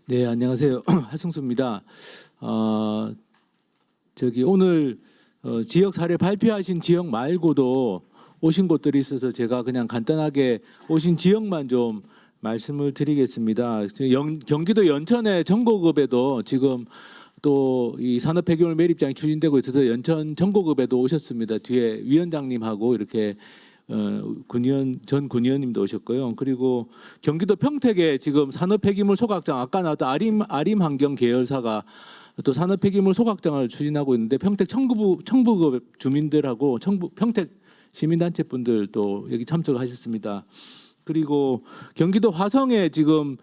네, 안녕하세요. 하승수입니다. 오늘 지역 사례 발표하신 지역 말고도 오신 곳들이 있어서 제가 그냥 간단하게 오신 지역만 좀 말씀을 드리겠습니다. 경기도 연천의 전고급에도 지금 또 이 산업 폐기물 매립장이 추진되고 있어서 연천 전고급에도 오셨습니다. 뒤에 위원장님하고 이렇게 전 군의원님도 오셨고요. 그리고 경기도 평택에 지금 산업 폐기물 소각장 아까 나왔던 아림 환경 계열사가 또 산업 폐기물 소각장을 추진하고 있는데 평택 청부급 주민들하고 평택 시민단체 분들도 여기 참석하셨습니다. 그리고 경기도 화성에 지금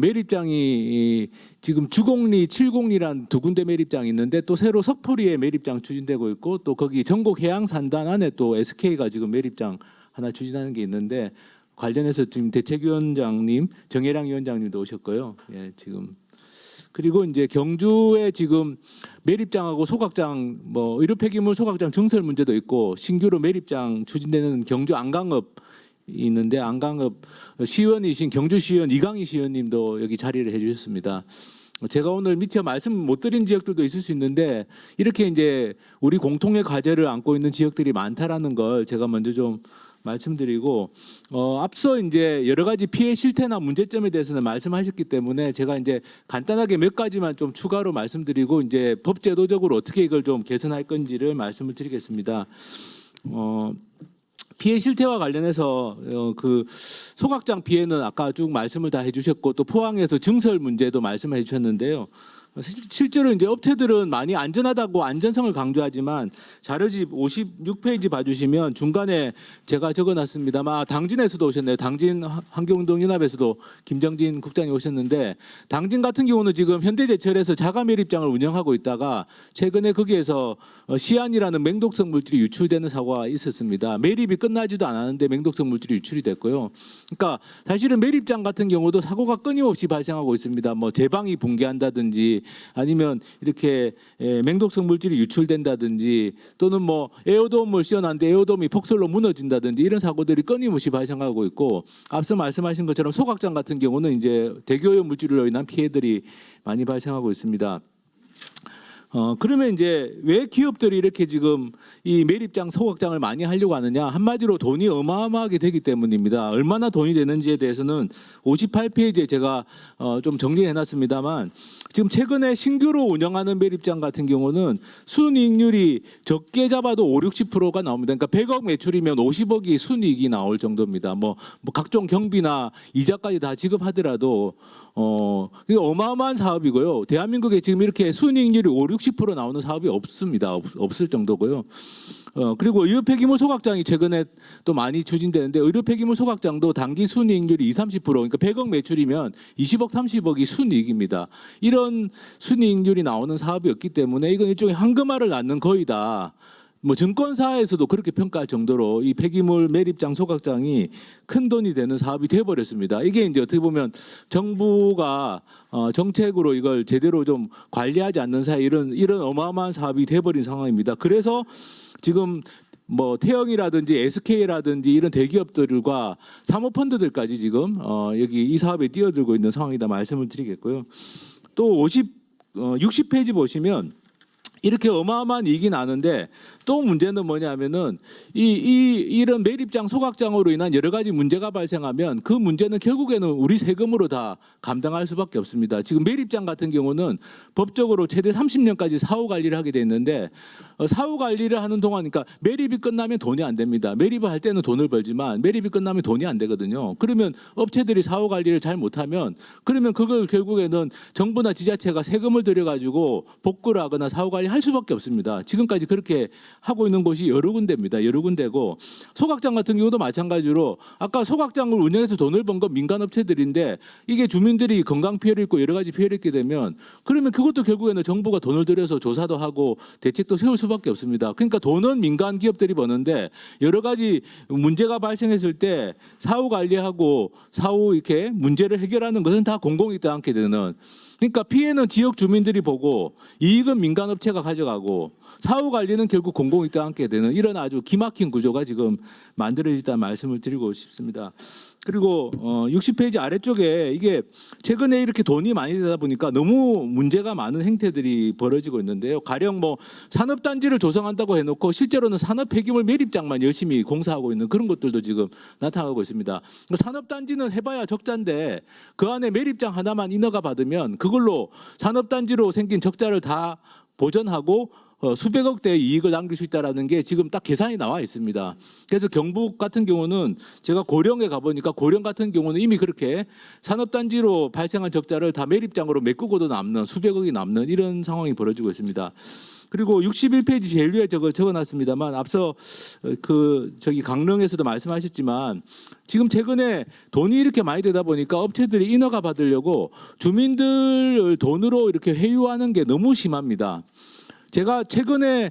매립장이 지금 주곡리, 칠곡리란 두 군데 매립장이 있는데 또 새로 석포리에 매립장 추진되고 있고 또 거기 전곡 해양산단 안에 또 SK가 지금 매립장 하나 추진하는 게 있는데 관련해서 지금 대책위원장님, 정혜랑 위원장님도 오셨고요. 예, 지금 그리고 이제 경주에 지금 매립장하고 소각장 의료 폐기물 소각장 증설 문제도 있고 신규로 매립장 추진되는 경주 안강읍 있는데 안강읍 시의원이신 경주시의원 이강희 시의원님도 여기 자리를 해주셨습니다. 제가 오늘 미처 말씀 못 드린 지역들도 있을 수 있는데 이렇게 이제 우리 공통의 과제를 안고 있는 지역들이 많다라는 걸 제가 먼저 좀 말씀드리고 앞서 이제 여러 가지 피해 실태나 문제점에 대해서는 말씀하셨기 때문에 제가 이제 간단하게 몇 가지만 좀 추가로 말씀드리고 이제 법제도적으로 어떻게 이걸 좀 개선할 건지를 말씀을 드리겠습니다. 피해 실태와 관련해서 그 소각장 피해는 아까 쭉 말씀을 다 해주셨고 또 포항에서 증설 문제도 말씀해 주셨는데요. 실제로 이제 업체들은 많이 안전하다고 안전성을 강조하지만 자료집 56페이지 봐주시면 중간에 제가 적어놨습니다만 당진에서도 오셨네요. 당진 환경운동연합에서도 김정진 국장이 오셨는데 당진 같은 경우는 지금 현대제철에서 자가 매립장을 운영하고 있다가 최근에 거기에서 시안이라는 맹독성 물질이 유출되는 사고가 있었습니다. 매립이 끝나지도 않았는데 맹독성 물질이 유출이 됐고요. 그러니까 사실은 매립장 같은 경우도 사고가 끊임없이 발생하고 있습니다. 제방이 붕괴한다든지 아니면 이렇게 맹독성 물질이 유출된다든지 또는 에어돔을 씌워놨는데 에어돔이 폭설로 무너진다든지 이런 사고들이 끊임없이 발생하고 있고 앞서 말씀하신 것처럼 소각장 같은 경우는 이제 대기오염 물질로 인한 피해들이 많이 발생하고 있습니다. 그러면 이제 왜 기업들이 이렇게 지금 이 매립장 소각장을 많이 하려고 하느냐 한마디로 돈이 어마어마하게 되기 때문입니다. 얼마나 돈이 되는지에 대해서는 58페이지에 제가 좀 정리해 놨습니다만 지금 최근에 신규로 운영하는 매립장 같은 경우는 순이익률이 적게 잡아도 50~60%가 나옵니다. 그러니까 100억 매출이면 50억이 순이익이 나올 정도입니다. 각종 경비나 이자까지 다 지급하더라도 어마어마한 사업이고요. 대한민국에 지금 이렇게 순이익률이 50~60% 나오는 사업이 없습니다. 없을 정도고요. 그리고 의료 폐기물 소각장이 최근에 또 많이 추진되는데 의료 폐기물 소각장도 단기 순이익률이 20~30% 그러니까 100억 매출이면 20억, 30억이 순이익입니다. 이런 순이익률이 나오는 사업이 없기 때문에 이건 일종의 황금알을 낳는 거이다. 증권사에서도 그렇게 평가할 정도로 이 폐기물 매립장 소각장이 큰 돈이 되는 사업이 되어버렸습니다. 이게 이제 어떻게 보면 정부가 정책으로 이걸 제대로 좀 관리하지 않는 사이 이런 어마어마한 사업이 되어버린 상황입니다. 그래서 지금 태영이라든지 SK라든지 이런 대기업들과 사모펀드들까지 지금 여기 이 사업에 뛰어들고 있는 상황이다 말씀을 드리겠고요. 또 60페이지 보시면 이렇게 어마어마한 이익이 나는데 또 문제는 뭐냐면은 이런 매립장 소각장으로 인한 여러 가지 문제가 발생하면 그 문제는 결국에는 우리 세금으로 다 감당할 수밖에 없습니다. 지금 매립장 같은 경우는 법적으로 최대 30년까지 사후 관리를 하게 돼 있는데 사후 관리를 하는 동안 그러니까 매립이 끝나면 돈이 안 됩니다. 매립을 할 때는 돈을 벌지만 매립이 끝나면 돈이 안 되거든요. 그러면 업체들이 사후 관리를 잘 못하면 그러면 그걸 결국에는 정부나 지자체가 세금을 들여가지고 복구를 하거나 사후 관리할 수밖에 없습니다. 지금까지 그렇게 하고 있는 곳이 여러 군데입니다. 여러 군데고 소각장 같은 경우도 마찬가지로 아까 소각장을 운영해서 돈을 번 건 민간업체들인데 이게 주민들이 건강 피해를 입고 여러 가지 피해를 입게 되면 그러면 그것도 결국에는 정부가 돈을 들여서 조사도 하고 대책도 세울 수밖에 없습니다. 그러니까 돈은 민간 기업들이 버는데 여러 가지 문제가 발생했을 때 사후 관리하고 사후 이렇게 문제를 해결하는 것은 다 공공이 떠안게 되는 그러니까 피해는 지역 주민들이 보고 이익은 민간업체가 회사가 가져가고 사후 관리는 결국 공공이 떠안게 되는 이런 아주 기막힌 구조가 지금 만들어지다는 말씀을 드리고 싶습니다. 그리고 60페이지 아래쪽에 이게 최근에 이렇게 돈이 많이 되다 보니까 너무 문제가 많은 행태들이 벌어지고 있는데요. 가령 뭐 산업단지를 조성한다고 해놓고 실제로는 산업 폐기물 매립장만 열심히 공사하고 있는 그런 것들도 지금 나타나고 있습니다. 산업단지는 해봐야 적자인데 그 안에 매립장 하나만 인허가 받으면 그걸로 산업단지로 생긴 적자를 다 보전하고 수백억 대의 이익을 남길 수 있다는 게 지금 딱 계산이 나와 있습니다. 그래서 경북 같은 경우는 제가 고령에 가보니까 고령 같은 경우는 이미 그렇게 산업단지로 발생한 적자를 다 매립장으로 메꾸고도 남는 수백억이 남는 이런 상황이 벌어지고 있습니다. 그리고 61페이지 제일 위에 적어놨습니다만 앞서 저기 강릉에서도 말씀하셨지만 지금 최근에 돈이 이렇게 많이 되다 보니까 업체들이 인허가 받으려고 주민들 돈으로 이렇게 회유하는 게 너무 심합니다. 제가 최근에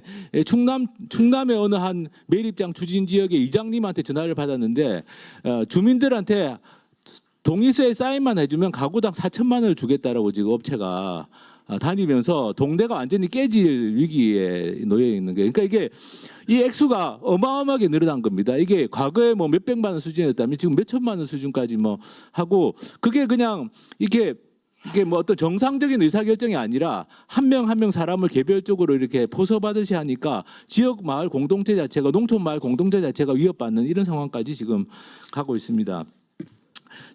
충남의 어느 한 매립장 추진 지역의 이장님한테 전화를 받았는데 주민들한테 동의서에 사인만 해주면 가구당 4천만 원을 주겠다라고 지금 업체가 다니면서 동네가 완전히 깨질 위기에 놓여 있는 게 그러니까 이게 이 액수가 어마어마하게 늘어난 겁니다. 이게 과거에 뭐 몇백만 원 수준이었다면 지금 몇천만 원 수준까지 뭐 하고 그게 그냥 이게 뭐 어떤 정상적인 의사결정이 아니라 한 명 한 명 사람을 개별적으로 이렇게 포섭하듯이 하니까 지역 마을 공동체 자체가 농촌 마을 공동체 자체가 위협받는 이런 상황까지 지금 가고 있습니다.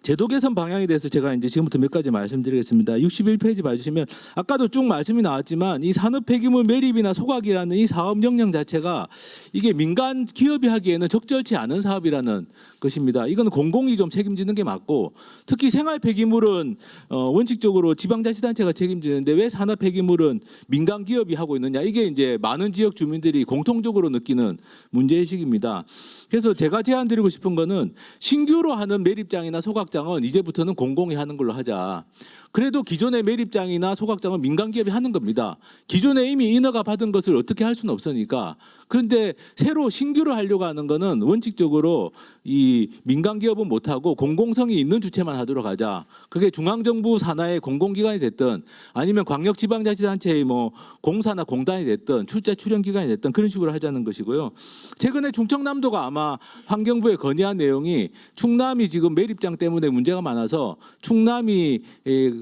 제도 개선 방향에 대해서 제가 이제 지금부터 몇 가지 말씀드리겠습니다. 61페이지 봐주시면 아까도 쭉 말씀이 나왔지만 이 산업 폐기물 매립이나 소각이라는 이 사업 역량 자체가 이게 민간 기업이 하기에는 적절치 않은 사업이라는 것입니다. 이건 공공이 좀 책임지는 게 맞고 특히 생활 폐기물은 원칙적으로 지방자치단체가 책임지는데 왜 산업 폐기물은 민간 기업이 하고 있느냐 이게 이제 많은 지역 주민들이 공통적으로 느끼는 문제의식입니다. 그래서 제가 제안드리고 싶은 거는 신규로 하는 매립장이나 소각장은 이제부터는 공공이 하는 걸로 하자. 그래도 기존의 매립장이나 소각장은 민간 기업이 하는 겁니다. 기존에 이미 인허가 받은 것을 어떻게 할 수는 없으니까. 그런데 새로 신규로 하려고 하는 거는 원칙적으로 이 민간 기업은 못하고 공공성이 있는 주체만 하도록 하자. 그게 중앙정부 산하의 공공기관이 됐든 아니면 광역지방자치단체의 뭐 공사나 공단이 됐든 출자 출연기관이 됐든 그런 식으로 하자는 것이고요. 최근에 충청남도가 아마 환경부에 건의한 내용이 충남이 지금 매립장 때문에 문제가 많아서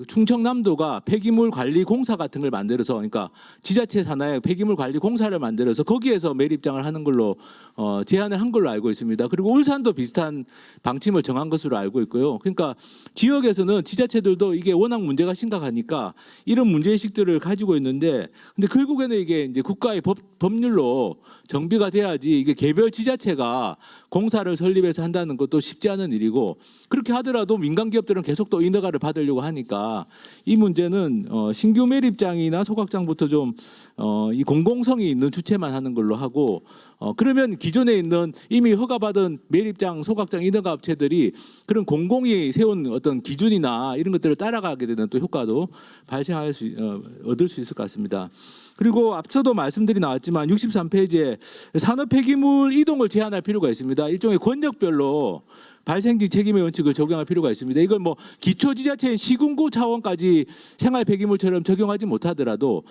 충청남도가 폐기물 관리 공사 같은 걸 만들어서 그러니까 지자체 산하의 폐기물 관리 공사를 만들어서 거기에서 매립장을 하는 걸로 제안을 한 걸로 알고 있습니다. 그리고 울산도 비슷한 방침을 정한 것으로 알고 있고요. 그러니까 지역에서는 지자체들도 이게 워낙 문제가 심각하니까 이런 문제의식들을 가지고 있는데 근데 결국에는 이게 이제 국가의 법률로 정비가 돼야지 이게 개별 지자체가 공사를 설립해서 한다는 것도 쉽지 않은 일이고 그렇게 하더라도 민간 기업들은 계속 또 인허가를 받으려고 하니까 이 문제는 신규 매립장이나 소각장부터 좀 이 공공성이 있는 주체만 하는 걸로 하고 그러면 기존에 있는 이미 허가받은 매립장, 소각장 인허가 업체들이 그런 공공이 세운 어떤 기준이나 이런 것들을 따라가게 되는 또 효과도 얻을 수 있을 것 같습니다. 그리고 앞서도 말씀들이 나왔지만 63페이지에 산업 폐기물 이동을 제한할 필요가 있습니다. 일종의 권역별로 발생지 책임의 원칙을 적용할 필요가 있습니다. 이걸 뭐 기초지자체인 시군구 차원까지 생활 폐기물처럼 적용하지 못하더라도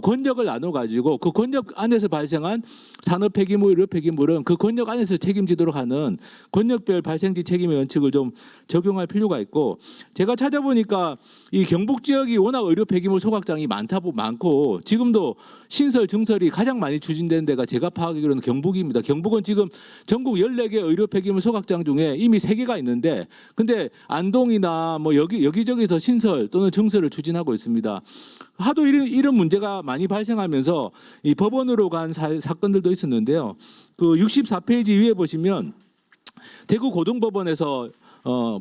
권역을 나눠 가지고 그 권역 안에서 발생한 산업 폐기물, 의료 폐기물은 그 권역 안에서 책임지도록 하는 권역별 발생지 책임의 원칙을 좀 적용할 필요가 있고 제가 찾아보니까 이 경북 지역이 워낙 의료 폐기물 소각장이 많고 지금도 신설 증설이 가장 많이 추진되는 데가 제가 파악하기로는 경북입니다. 경북은 지금 전국 14개 의료 폐기물 소각장 중에 이미 3개가 있는데 근데 안동이나 뭐 여기저기서 신설 또는 증설을 추진하고 있습니다. 하도 이런 문제가 많이 발생하면서 이 법원으로 간 사건들도 있었는데요. 그 64페이지 위에 보시면 대구고등법원에서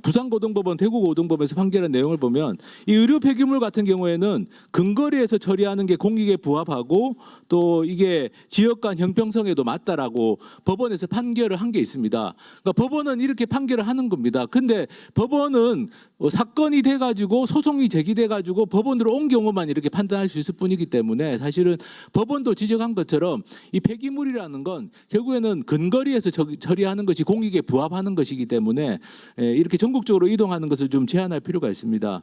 부산고등법원, 대구고등법원에서 판결한 내용을 보면 이 의료 폐기물 같은 경우에는 근거리에서 처리하는 게 공익에 부합하고 또 이게 지역 간 형평성에도 맞다라고 법원에서 판결을 한 게 있습니다. 그러니까 법원은 이렇게 판결을 하는 겁니다. 근데 법원은 사건이 돼가지고 소송이 제기돼가지고 법원으로 온 경우만 이렇게 판단할 수 있을 뿐이기 때문에 사실은 법원도 지적한 것처럼 이 폐기물이라는 건 결국에는 근거리에서 처리하는 것이 공익에 부합하는 것이기 때문에 이렇게 전국적으로 이동하는 것을 좀 제한할 필요가 있습니다.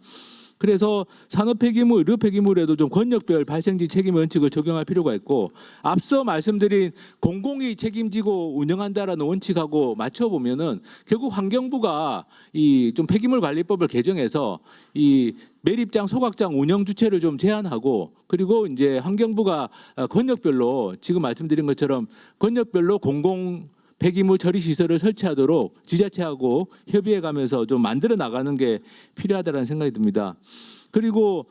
그래서 산업 폐기물, 의료 폐기물에도 좀 권역별 발생지 책임 원칙을 적용할 필요가 있고, 앞서 말씀드린 공공이 책임지고 운영한다라는 원칙하고 맞춰 보면은 결국 환경부가 이 좀 폐기물 관리법을 개정해서 이 매립장, 소각장 운영 주체를 좀 제한하고, 그리고 이제 환경부가 권역별로 지금 말씀드린 것처럼 권역별로 공공 폐기물 처리 시설을 설치하도록 지자체하고 협의해 가면서 좀 만들어 나가는 게 필요하다는 생각이 듭니다. 그리고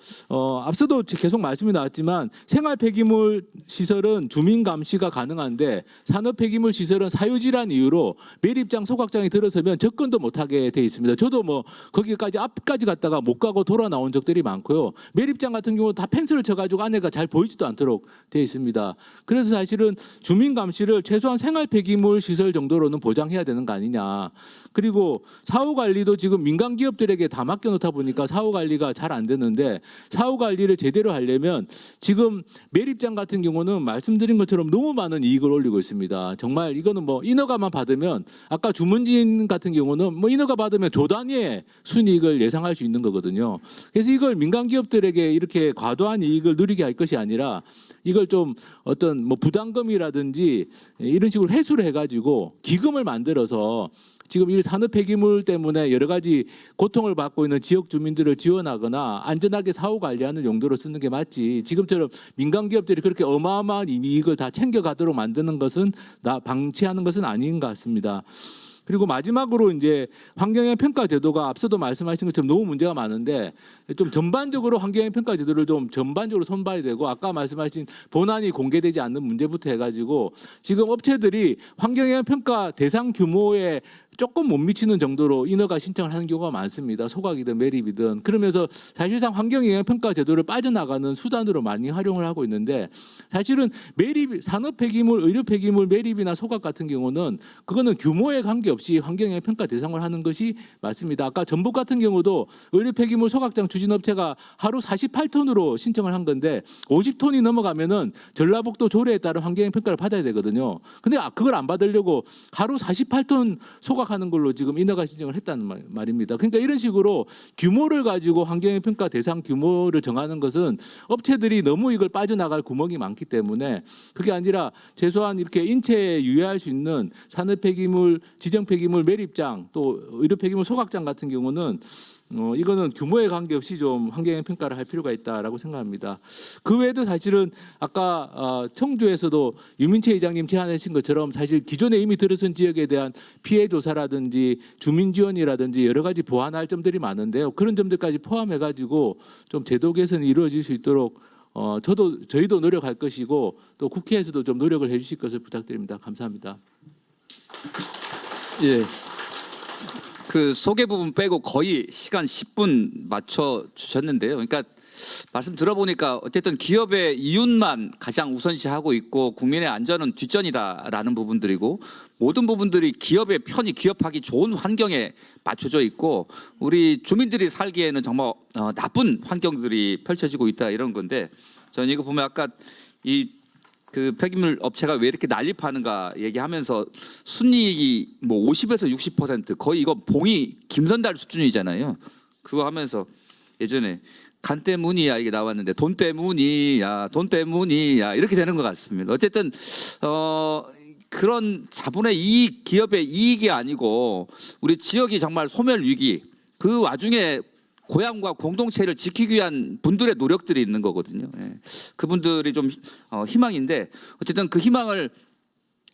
앞서도 계속 말씀이 나왔지만 생활 폐기물 시설은 주민 감시가 가능한데 산업 폐기물 시설은 사유지란 이유로 매립장, 소각장이 들어서면 접근도 못하게 돼 있습니다. 저도 뭐 거기까지 앞까지 갔다가 못 가고 돌아 나온 적들이 많고요. 매립장 같은 경우는 다 펜스를 쳐가지고 안에가 잘 보이지도 않도록 돼 있습니다. 그래서 사실은 주민 감시를 최소한 생활 폐기물 시설 정도로는 보장해야 되는 거 아니냐. 그리고 사후 관리도 지금 민간 기업들에게 다 맡겨놓다 보니까 사후 관리가 잘 안 되는데, 사후 관리를 제대로 하려면 지금 매립장 같은 경우는 말씀드린 것처럼 너무 많은 이익을 올리고 있습니다. 정말 이거는 뭐 인허가만 받으면, 아까 주문진 같은 경우는 뭐 인허가 받으면 조 단위의 순이익을 예상할 수 있는 거거든요. 그래서 이걸 민간 기업들에게 이렇게 과도한 이익을 누리게 할 것이 아니라 이걸 좀 어떤 뭐 부담금이라든지 이런 식으로 회수를 해가지고 기금을 만들어서 지금 이 산업 폐기물 때문에 여러 가지 고통을 받고 있는 지역 주민들을 지원하거나 안전하게 사후 관리하는 용도로 쓰는 게 맞지, 지금처럼 민간 기업들이 그렇게 어마어마한 이익을 다 챙겨가도록 만드는 것은, 방치하는 것은 아닌 것 같습니다. 그리고 마지막으로 이제 환경영향 평가 제도가 앞서도 말씀하신 것처럼 너무 문제가 많은데, 좀 전반적으로 환경영향 평가 제도를 좀 전반적으로 손봐야 되고, 아까 말씀하신 본안이 공개되지 않는 문제부터 해가지고 지금 업체들이 환경영향 평가 대상 규모에 조금 못 미치는 정도로 인허가 신청을 하는 경우가 많습니다. 소각이든 매립이든. 그러면서 사실상 환경영향평가 제도를 빠져나가는 수단으로 많이 활용을 하고 있는데, 사실은 매립, 산업 폐기물, 의료 폐기물 매립이나 소각 같은 경우는 그거는 규모에 관계없이 환경영향평가 대상을 하는 것이 맞습니다. 아까 전북 같은 경우도 의료 폐기물 소각장 추진업체가 하루 48톤으로 신청을 한 건데 50톤이 넘어가면은 전라북도 조례에 따른 환경영향평가를 받아야 되거든요. 근데 그걸 안 받으려고 하루 48톤 소각하는 걸로 지금 인허가 신청을 했다는 말입니다. 그러니까 이런 식으로 규모를 가지고 환경영향평가 대상 규모를 정하는 것은 업체들이 너무 이걸 빠져나갈 구멍이 많기 때문에, 그게 아니라 최소한 이렇게 인체에 유해할 수 있는 산업 폐기물, 지정 폐기물 매립장, 또 의료 폐기물 소각장 같은 경우는 이거는 규모에 관계없이 좀 환경영향 평가를 할 필요가 있다라고 생각합니다. 그 외에도 사실은 아까 청주에서도 유민채 의장님 제안하신 것처럼 사실 기존에 이미 들어선 지역에 대한 피해 조사라든지 주민 지원이라든지 여러 가지 보완할 점들이 많은데요. 그런 점들까지 포함해가지고 좀 제도 개선이 이루어질 수 있도록 저희도 노력할 것이고, 또 국회에서도 좀 노력을 해주실 것을 부탁드립니다. 감사합니다. 예. 그 소개 부분 빼고 거의 시간 10분 맞춰 주셨는데요. 그러니까 말씀 들어보니까 어쨌든 기업의 이윤만 가장 우선시하고 있고 국민의 안전은 뒷전이다라는 부분들이고, 모든 부분들이 기업의 편이, 기업하기 좋은 환경에 맞춰져 있고 우리 주민들이 살기에는 정말 나쁜 환경들이 펼쳐지고 있다, 이런 건데, 저는 이거 보면 아까 그 폐기물 업체가 왜 이렇게 난립하는가 얘기하면서 순이익이 뭐 50에서 60% 거의 이거 봉이 김선달 수준이잖아요. 그거 하면서 예전에 간 때문이야 이게 나왔는데 돈 때문이야 이렇게 되는 것 같습니다. 어쨌든 그런 자본의 이익, 기업의 이익이 아니고 우리 지역이 정말 소멸 위기, 그 와중에 고향과 공동체를 지키기 위한 분들의 노력들이 있는 거거든요. 예. 그분들이 좀 희망인데, 어쨌든 그 희망을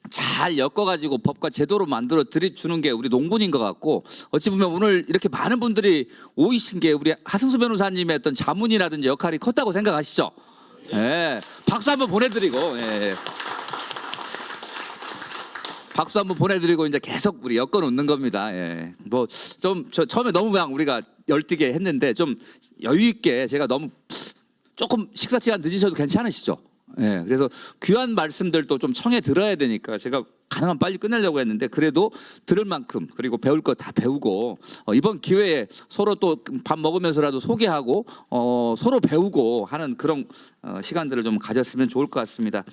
잘 엮어가지고 법과 제도로 만들어 드려주는 게 우리 농군인 것 같고, 어찌 보면 오늘 이렇게 많은 분들이 오이신 게 우리 하승수 변호사님의 어떤 자문이라든지 역할이 컸다고 생각하시죠? 예. 박수 한번 보내드리고, 예. 박수 한번 보내드리고 이제 계속 우리 엮어 놓는 겁니다. 예. 뭐 좀 처음에 너무 그냥 우리가 열띠게 했는데 좀 여유 있게, 제가 너무 조금 식사 시간 늦으셔도 괜찮으시죠? 예. 그래서 귀한 말씀들도 좀 청해 들어야 되니까 제가 가능한 빨리 끝내려고 했는데, 그래도 들을 만큼 그리고 배울 거 다 배우고 이번 기회에 서로 또 밥 먹으면서라도 소개하고 서로 배우고 하는 그런 시간들을 좀 가졌으면 좋을 것 같습니다.